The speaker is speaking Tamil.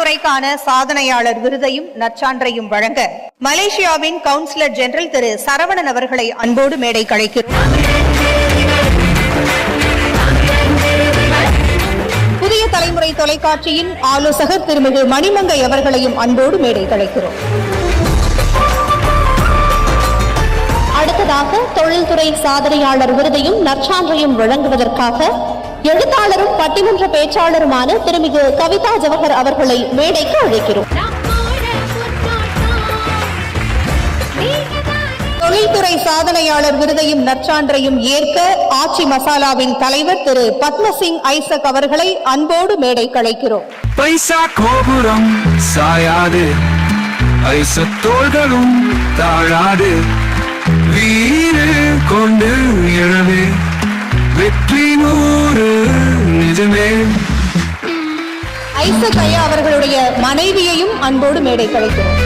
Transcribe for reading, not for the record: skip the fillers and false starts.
தொழில்துறைக்கான சாதனையாளர் விருதையும் நற்சான்றையும் வழங்க மலேசியாவின் கவுன்சிலர் ஜெனரல் திரு சரவணன் அவர்களை அன்போடு மேடை அழைக்கிறோம். புதிய தலைமுறை தொலைக்காட்சியின் ஆலோசகர் திருமிகு மணிமங்கை அவர்களையும் அன்போடு மேடை அழைக்கிறோம். அடுத்ததாக தொழில்துறை சாதனையாளர் விருதையும் நற்சான்றையும் வழங்குவதற்காக எழுத்தாளரும் பட்டிமன்ற பேச்சாளருமான திருமிகு கவிதா ஜவஹர் அவர்களை மேடைக்கு அழைக்கிறோம். தொழில்துறை சாதனையாளர் விருதையும் நற்சான்றையும் ஏற்க ஆச்சி மசாலாவின் தலைவர் திரு பத்மசிங் ஐசக் அவர்களை அன்போடு மேடை அழைக்கிறோம். பைசா கோபுரம் சாயாது, ஐசக் தோள்களும் தாழாது, வீறு கொண்டு எழுவே வெற்றி நூறு நிஜமே. ஐசக் ஐயா அவர்களுடைய மனைவியையும் அன்போடு மேடை அழைக்கிறோம்.